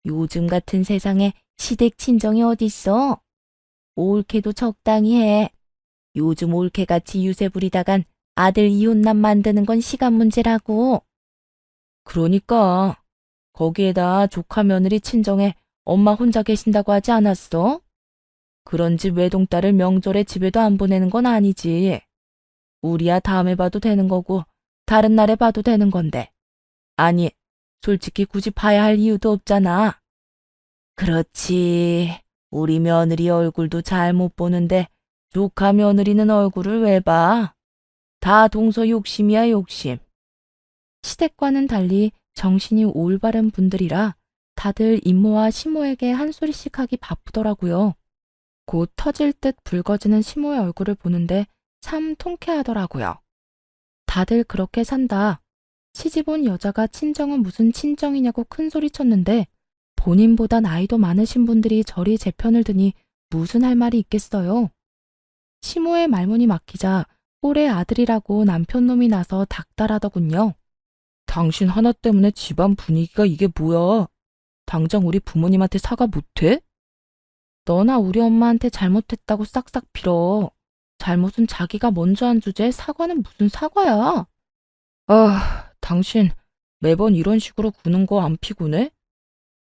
요즘 같은 세상에 시댁 친정이 어딨어? 올케도 적당히 해. 요즘 올케같이 유세 부리다간 아들 이혼남 만드는 건 시간 문제라고. 그러니까 거기에다 조카 며느리 친정에 엄마 혼자 계신다고 하지 않았어? 그런 집 외동딸을 명절에 집에도 안 보내는 건 아니지. 우리야 다음에 봐도 되는 거고 다른 날에 봐도 되는 건데. 아니, 솔직히 굳이 봐야 할 이유도 없잖아. 그렇지. 우리 며느리 얼굴도 잘 못 보는데 조카 며느리는 얼굴을 왜 봐? 다 동서 욕심이야 욕심. 시댁과는 달리 정신이 올바른 분들이라 다들 이모와 시모에게 한 소리씩 하기 바쁘더라고요. 곧 터질 듯 붉어지는 시모의 얼굴을 보는데 참 통쾌하더라고요. 다들 그렇게 산다. 시집 온 여자가 친정은 무슨 친정이냐고 큰소리 쳤는데 본인보다 나이도 많으신 분들이 저리 제 편을 드니 무슨 할 말이 있겠어요. 시모의 말문이 막히자 꼴의 아들이라고 남편놈이 나서 닥달하더군요. 당신 하나 때문에 집안 분위기가 이게 뭐야? 당장 우리 부모님한테 사과 못해? 너나 우리 엄마한테 잘못했다고 싹싹 빌어. 잘못은 자기가 먼저 한 주제에 사과는 무슨 사과야? 아, 당신 매번 이런 식으로 구는 거 안 피곤해?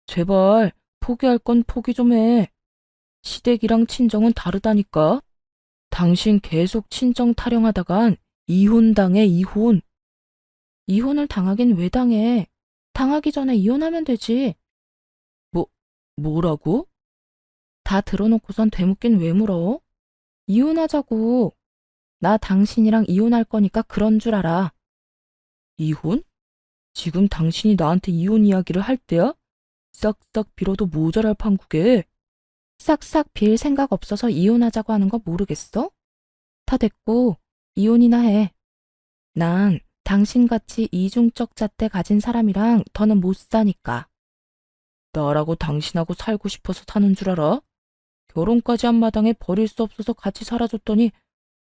제발 포기할 건 포기 좀 해. 시댁이랑 친정은 다르다니까. 당신 계속 친정 타령하다간 이혼당해, 이혼. 이혼을 당하긴 왜 당해? 당하기 전에 이혼하면 되지. 뭐, 뭐라고? 다 들어놓고선 되묻긴 왜 물어? 이혼하자고. 나 당신이랑 이혼할 거니까 그런 줄 알아. 이혼? 지금 당신이 나한테 이혼 이야기를 할 때야? 싹싹 빌어도 모자랄 판국에. 싹싹 빌 생각 없어서 이혼하자고 하는 거 모르겠어? 다 됐고, 이혼이나 해. 난 당신같이 이중적 잣대 가진 사람이랑 더는 못 사니까. 나라고 당신하고 살고 싶어서 사는 줄 알아? 결혼까지 한 마당에 버릴 수 없어서 같이 살아줬더니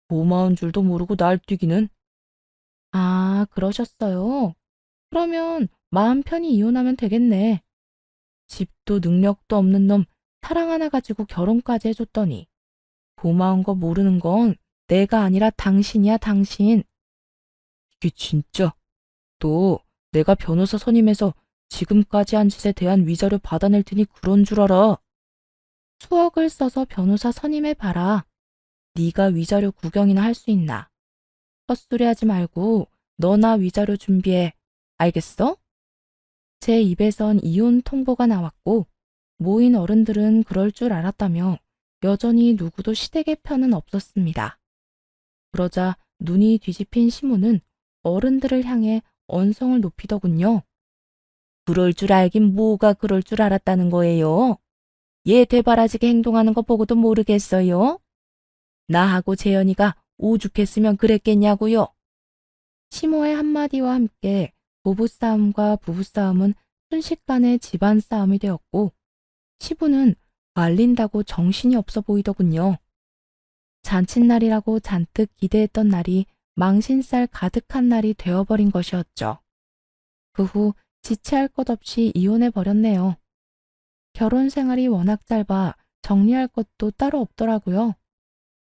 고마운 줄도 모르고 날뛰기는. 아, 그러셨어요? 그러면 마음 편히 이혼하면 되겠네. 집도 능력도 없는 놈 사랑 하나 가지고 결혼까지 해줬더니 고마운 거 모르는 건 내가 아니라 당신이야, 당신. 이게 진짜 너 내가 변호사 선임해서 지금까지 한 짓에 대한 위자료 받아낼 테니 그런 줄 알아. 수억을 써서 변호사 선임해봐라. 네가 위자료 구경이나 할 수 있나. 헛소리 하지 말고 너나 위자료 준비해. 알겠어? 제 입에선 이혼 통보가 나왔고 모인 어른들은 그럴 줄 알았다며 여전히 누구도 시댁의 편은 없었습니다. 그러자 눈이 뒤집힌 시모는 어른들을 향해 언성을 높이더군요. 그럴 줄 알긴 뭐가 그럴 줄 알았다는 거예요. 얘 되바라지게 행동하는 거 보고도 모르겠어요. 나하고 재현이가 오죽했으면 그랬겠냐고요. 시모의 한마디와 함께 부부싸움과 부부싸움은 순식간에 집안 싸움이 되었고 시부는 말린다고 정신이 없어 보이더군요. 잔칫날이라고 잔뜩 기대했던 날이 망신살 가득한 날이 되어버린 것이었죠. 그 후 지체할 것 없이 이혼해버렸네요. 결혼 생활이 워낙 짧아 정리할 것도 따로 없더라고요.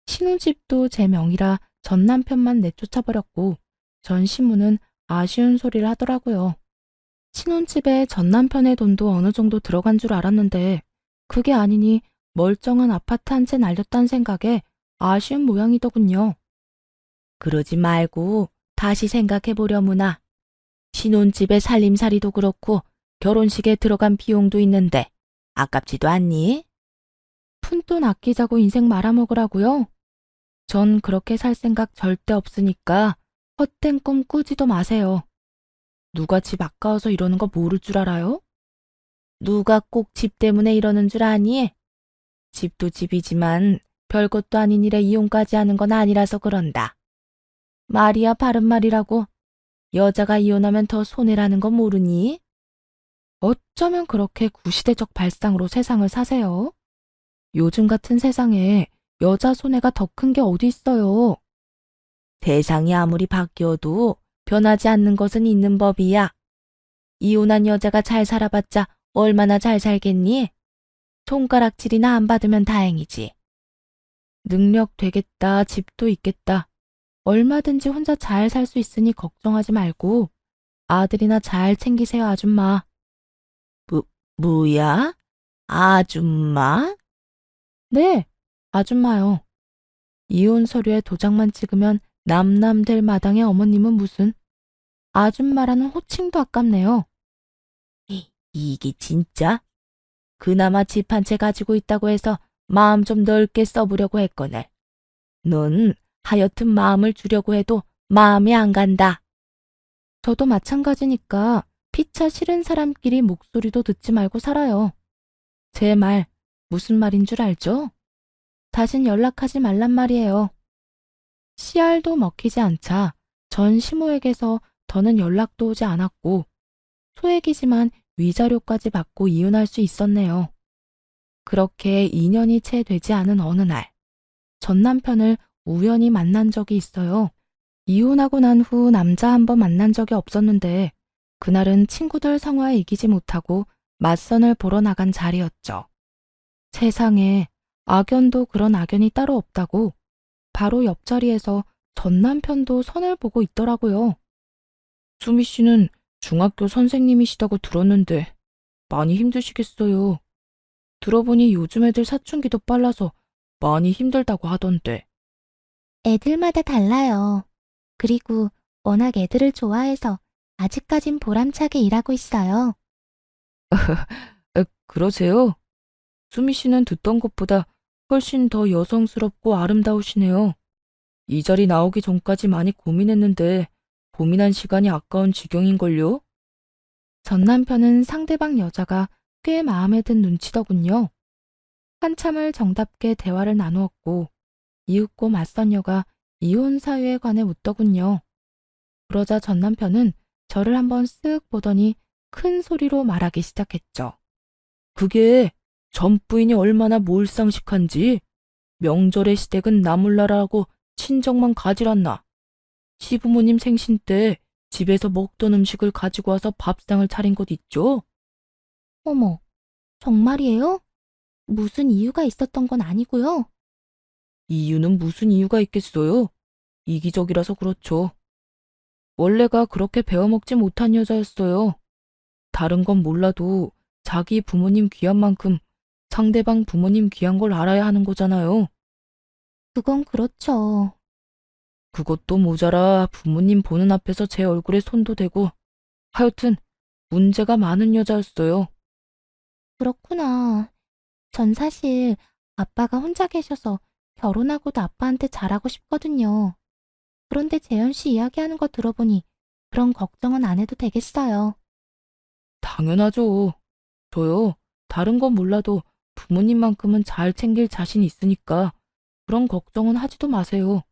신혼집도 제 명의라 전 남편만 내쫓아버렸고 전 시부는 아쉬운 소리를 하더라고요. 신혼집에 전 남편의 돈도 어느 정도 들어간 줄 알았는데 그게 아니니 멀쩡한 아파트 한 채 날렸다는 생각에 아쉬운 모양이더군요. 그러지 말고 다시 생각해보려무나. 신혼집에 살림살이도 그렇고 결혼식에 들어간 비용도 있는데 아깝지도 않니? 푼돈 아끼자고 인생 말아먹으라고요? 전 그렇게 살 생각 절대 없으니까 헛된 꿈 꾸지도 마세요. 누가 집 아까워서 이러는 거 모를 줄 알아요? 누가 꼭 집 때문에 이러는 줄 아니? 집도 집이지만 별것도 아닌 일에 이혼까지 하는 건 아니라서 그런다. 말이야 바른 말이라고. 여자가 이혼하면 더 손해라는 거 모르니? 어쩌면 그렇게 구시대적 발상으로 세상을 사세요? 요즘 같은 세상에 여자 손해가 더 큰 게 어디 있어요? 세상이 아무리 바뀌어도 변하지 않는 것은 있는 법이야. 이혼한 여자가 잘 살아봤자 얼마나 잘 살겠니? 손가락질이나 안 받으면 다행이지. 능력 되겠다, 집도 있겠다. 얼마든지 혼자 잘 살 수 있으니 걱정하지 말고 아들이나 잘 챙기세요, 아줌마. 뭐야? 아줌마? 네, 아줌마요. 이혼 서류에 도장만 찍으면 남남될 마당의 어머님은 무슨 아줌마라는 호칭도 아깝네요. 이게 진짜? 그나마 집 한 채 가지고 있다고 해서 마음 좀 넓게 써보려고 했거늘. 넌 하여튼 마음을 주려고 해도 마음이 안 간다. 저도 마찬가지니까 피차 싫은 사람끼리 목소리도 듣지 말고 살아요. 제 말 무슨 말인 줄 알죠? 다신 연락하지 말란 말이에요. 씨알도 먹히지 않자 전 시모에게서 더는 연락도 오지 않았고 소액이지만 위자료까지 받고 이혼할 수 있었네요. 그렇게 2년이 채 되지 않은 어느 날 전 남편을 우연히 만난 적이 있어요. 이혼하고 난 후 남자 한 번 만난 적이 없었는데 그날은 친구들 성화에 이기지 못하고 맞선을 보러 나간 자리였죠. 세상에 악연도 그런 악연이 따로 없다고 바로 옆자리에서 전 남편도 선을 보고 있더라고요. 수미 씨는 중학교 선생님이시다고 들었는데 많이 힘드시겠어요. 들어보니 요즘 애들 사춘기도 빨라서 많이 힘들다고 하던데. 애들마다 달라요. 그리고 워낙 애들을 좋아해서 아직까진 보람차게 일하고 있어요. 그러세요? 수미 씨는 듣던 것보다 훨씬 더 여성스럽고 아름다우시네요. 이 자리 나오기 전까지 많이 고민했는데 고민한 시간이 아까운 지경인걸요? 전 남편은 상대방 여자가 꽤 마음에 든 눈치더군요. 한참을 정답게 대화를 나누었고 이윽고 맞선 여가 이혼 사유에 관해 묻더군요. 그러자 전 남편은 저를 한번 쓱 보더니 큰 소리로 말하기 시작했죠. 그게 전 부인이 얼마나 몰상식한지. 명절의 시댁은 나몰라라고 친정만 가질 않나. 시부모님 생신 때 집에서 먹던 음식을 가지고 와서 밥상을 차린 곳 있죠? 어머, 정말이에요? 무슨 이유가 있었던 건 아니고요. 이유는 무슨 이유가 있겠어요? 이기적이라서 그렇죠. 원래가 그렇게 배워먹지 못한 여자였어요. 다른 건 몰라도 자기 부모님 귀한 만큼 상대방 부모님 귀한 걸 알아야 하는 거잖아요. 그건 그렇죠. 그것도 모자라 부모님 보는 앞에서 제 얼굴에 손도 대고 하여튼 문제가 많은 여자였어요. 그렇구나. 전 사실 아빠가 혼자 계셔서 결혼하고도 아빠한테 잘하고 싶거든요. 그런데 재현 씨 이야기하는 거 들어보니 그런 걱정은 안 해도 되겠어요. 당연하죠. 저요. 다른 건 몰라도 부모님만큼은 잘 챙길 자신 있으니까 그런 걱정은 하지도 마세요.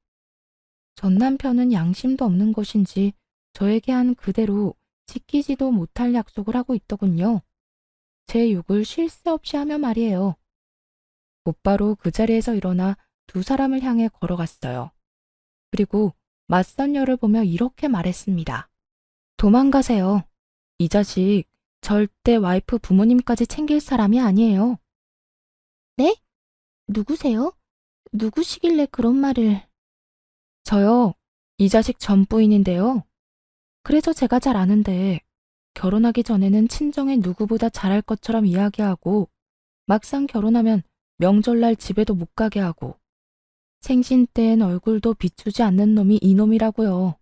전 남편은 양심도 없는 것인지 저에게 한 그대로 지키지도 못할 약속을 하고 있더군요. 제 욕을 쉴 새 없이 하며 말이에요. 곧바로 그 자리에서 일어나 두 사람을 향해 걸어갔어요. 그리고 맞선 여를 보며 이렇게 말했습니다. 도망가세요. 이 자식 절대 와이프 부모님까지 챙길 사람이 아니에요. 네? 누구세요? 누구시길래 그런 말을... 저요. 이 자식 전 부인인데요. 그래서 제가 잘 아는데 결혼하기 전에는 친정에 누구보다 잘할 것처럼 이야기하고 막상 결혼하면 명절날 집에도 못 가게 하고 생신 때엔 얼굴도 비추지 않는 놈이 이놈이라고요.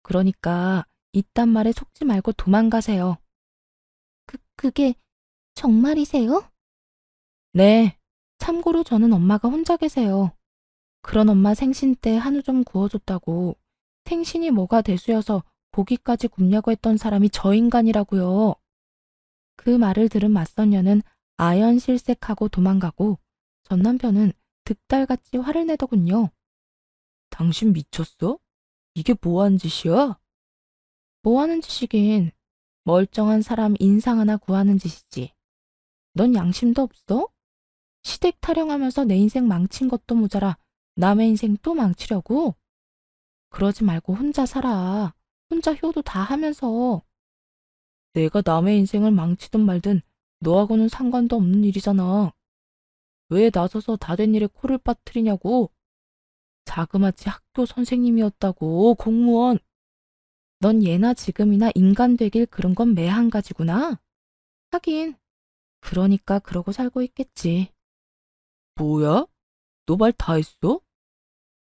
그러니까 이딴 말에 속지 말고 도망가세요. 그게 정말이세요? 네. 참고로 저는 엄마가 혼자 계세요. 그런 엄마 생신 때 한우 좀 구워줬다고 생신이 뭐가 대수여서 고기까지 굽냐고 했던 사람이 저 인간이라고요. 그 말을 들은 맞선녀는 아연실색하고 도망가고 전 남편은 득달같이 화를 내더군요. 당신 미쳤어? 이게 뭐하는 짓이야? 뭐하는 짓이긴 멀쩡한 사람 인상 하나 구하는 짓이지. 넌 양심도 없어? 시댁 타령하면서 내 인생 망친 것도 모자라 남의 인생 또 망치려고? 그러지 말고 혼자 살아. 혼자 효도 다 하면서. 내가 남의 인생을 망치든 말든 너하고는 상관도 없는 일이잖아. 왜 나서서 다 된 일에 코를 빠뜨리냐고. 자그마치 학교 선생님이었다고, 공무원. 넌 예나 지금이나 인간 되길 그런 건 매한 가지구나. 하긴, 그러니까 그러고 살고 있겠지. 뭐야? 너 말 다 했어?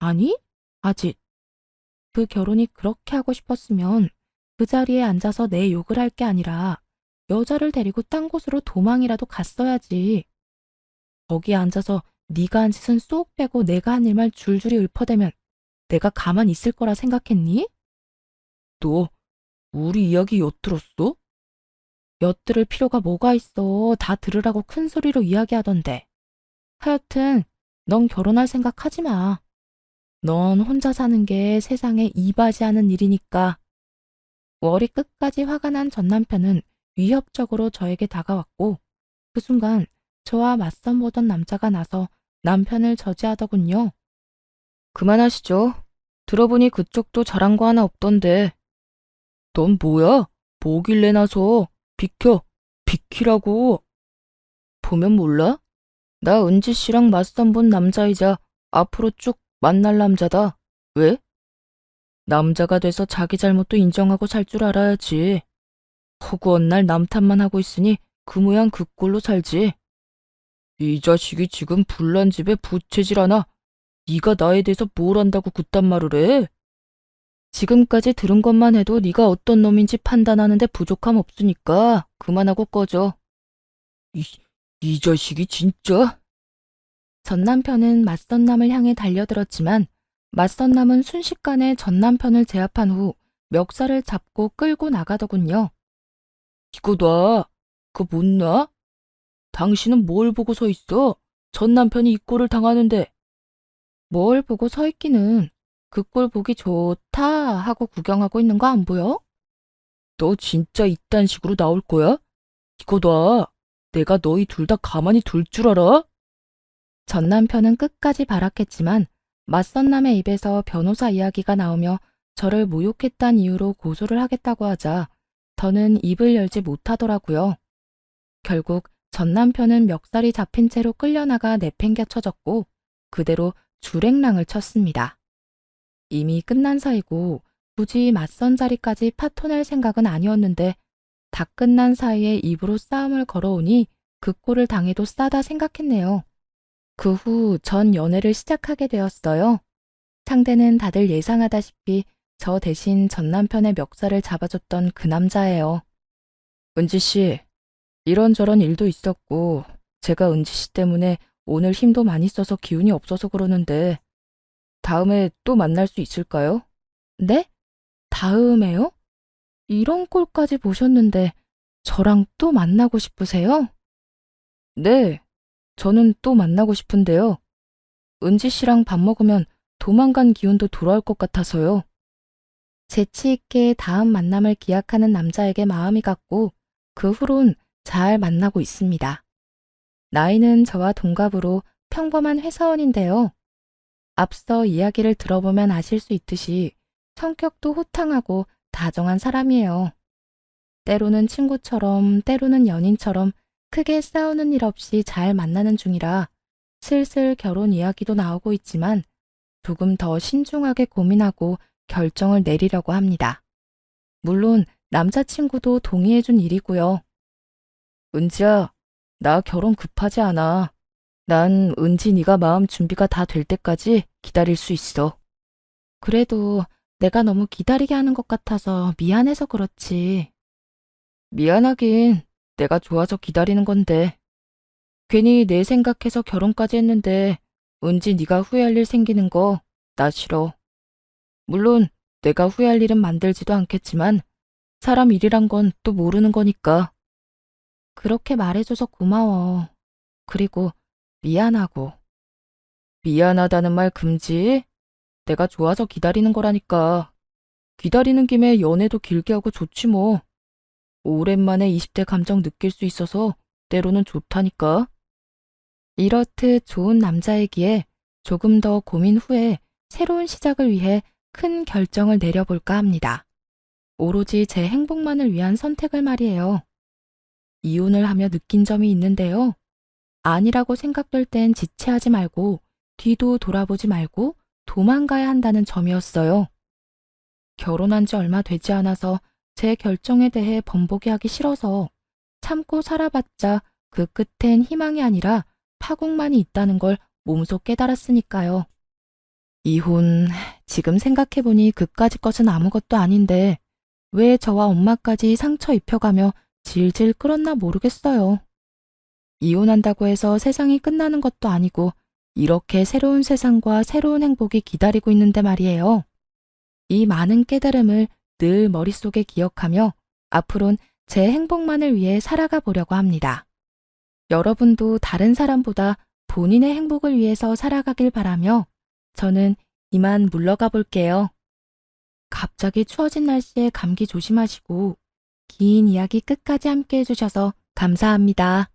아니, 아직. 그 결혼이 그렇게 하고 싶었으면 그 자리에 앉아서 내 욕을 할 게 아니라 여자를 데리고 딴 곳으로 도망이라도 갔어야지. 거기 앉아서 네가 한 짓은 쏙 빼고 내가 한 일만 줄줄이 읊어대면 내가 가만 있을 거라 생각했니? 너 우리 이야기 엿들었어? 엿들을 필요가 뭐가 있어. 다 들으라고 큰 소리로 이야기하던데. 하여튼 넌 결혼할 생각 하지 마. 넌 혼자 사는 게 세상에 이바지하는 일이니까. 머리 끝까지 화가 난 전 남편은 위협적으로 저에게 다가왔고 그 순간 저와 맞선 보던 남자가 나서 남편을 저지하더군요. 그만하시죠. 들어보니 그쪽도 잘한 거 하나 없던데. 넌 뭐야? 뭐길래 나서. 비켜. 비키라고. 보면 몰라? 나 은지 씨랑 맞선 본 남자이자 앞으로 쭉 만날 남자다. 왜? 남자가 돼서 자기 잘못도 인정하고 살 줄 알아야지. 허구한 날 남 탓만 하고 있으니 그 모양 그 꼴로 살지. 이 자식이 지금 불난 집에 부채질 하나. 네가 나에 대해서 뭘 안다고 그딴 말을 해? 지금까지 들은 것만 해도 네가 어떤 놈인지 판단하는데 부족함 없으니까 그만하고 꺼져. 이 자식이 진짜? 전 남편은 맞선 남을 향해 달려들었지만 맞선 남은 순식간에 전 남편을 제압한 후 멱살을 잡고 끌고 나가더군요. 이거 놔. 그거 못 놔? 당신은 뭘 보고 서 있어? 전 남편이 이 꼴을 당하는데. 뭘 보고 서 있기는 그 꼴 보기 좋다 하고 구경하고 있는 거 안 보여? 너 진짜 이딴 식으로 나올 거야? 이거 놔. 내가 너희 둘 다 가만히 둘 줄 알아? 전 남편은 끝까지 발악했지만 맞선 남의 입에서 변호사 이야기가 나오며 저를 모욕했단 이유로 고소를 하겠다고 하자 더는 입을 열지 못하더라고요. 결국 전 남편은 멱살이 잡힌 채로 끌려나가 내팽개쳐졌고 그대로 줄행랑을 쳤습니다. 이미 끝난 사이고 굳이 맞선 자리까지 파토낼 생각은 아니었는데 다 끝난 사이에 입으로 싸움을 걸어오니 그 꼴을 당해도 싸다 생각했네요. 그 후 전 연애를 시작하게 되었어요. 상대는 다들 예상하다시피 저 대신 전 남편의 멱살을 잡아줬던 그 남자예요. 은지 씨, 이런저런 일도 있었고 제가 은지 씨 때문에 오늘 힘도 많이 써서 기운이 없어서 그러는데 다음에 또 만날 수 있을까요? 네? 다음에요? 이런 꼴까지 보셨는데 저랑 또 만나고 싶으세요? 네, 저는 또 만나고 싶은데요. 은지 씨랑 밥 먹으면 도망간 기운도 돌아올 것 같아서요. 재치 있게 다음 만남을 기약하는 남자에게 마음이 갔고 그 후론 잘 만나고 있습니다. 나이는 저와 동갑으로 평범한 회사원인데요. 앞서 이야기를 들어보면 아실 수 있듯이 성격도 호탕하고 다정한 사람이에요. 때로는 친구처럼 때로는 연인처럼 크게 싸우는 일 없이 잘 만나는 중이라 슬슬 결혼 이야기도 나오고 있지만 조금 더 신중하게 고민하고 결정을 내리려고 합니다. 물론 남자친구도 동의해준 일이고요. 은지야, 나 결혼 급하지 않아. 난 은지 네가 마음 준비가 다 될 때까지 기다릴 수 있어. 그래도 내가 너무 기다리게 하는 것 같아서 미안해서 그렇지. 미안하긴 내가 좋아서 기다리는 건데. 괜히 내 생각해서 결혼까지 했는데 은지 네가 후회할 일 생기는 거 나 싫어. 물론 내가 후회할 일은 만들지도 않겠지만 사람 일이란 건 또 모르는 거니까. 그렇게 말해줘서 고마워. 그리고 미안하고. 미안하다는 말 금지. 내가 좋아서 기다리는 거라니까. 기다리는 김에 연애도 길게 하고 좋지 뭐. 오랜만에 20대 감정 느낄 수 있어서 때로는 좋다니까. 이렇듯 좋은 남자이기에 조금 더 고민 후에 새로운 시작을 위해 큰 결정을 내려볼까 합니다. 오로지 제 행복만을 위한 선택을 말이에요. 이혼을 하며 느낀 점이 있는데요. 아니라고 생각될 땐 지체하지 말고 뒤도 돌아보지 말고 도망가야 한다는 점이었어요. 결혼한 지 얼마 되지 않아서 제 결정에 대해 번복이 하기 싫어서 참고 살아봤자 그 끝엔 희망이 아니라 파국만이 있다는 걸 몸소 깨달았으니까요. 이혼, 지금 생각해보니 그까짓 것은 아무것도 아닌데 왜 저와 엄마까지 상처 입혀가며 질질 끌었나 모르겠어요. 이혼한다고 해서 세상이 끝나는 것도 아니고 이렇게 새로운 세상과 새로운 행복이 기다리고 있는데 말이에요. 이 많은 깨달음을 늘 머릿속에 기억하며 앞으론 제 행복만을 위해 살아가 보려고 합니다. 여러분도 다른 사람보다 본인의 행복을 위해서 살아가길 바라며 저는 이만 물러가 볼게요. 갑자기 추워진 날씨에 감기 조심하시고 긴 이야기 끝까지 함께 해주셔서 감사합니다.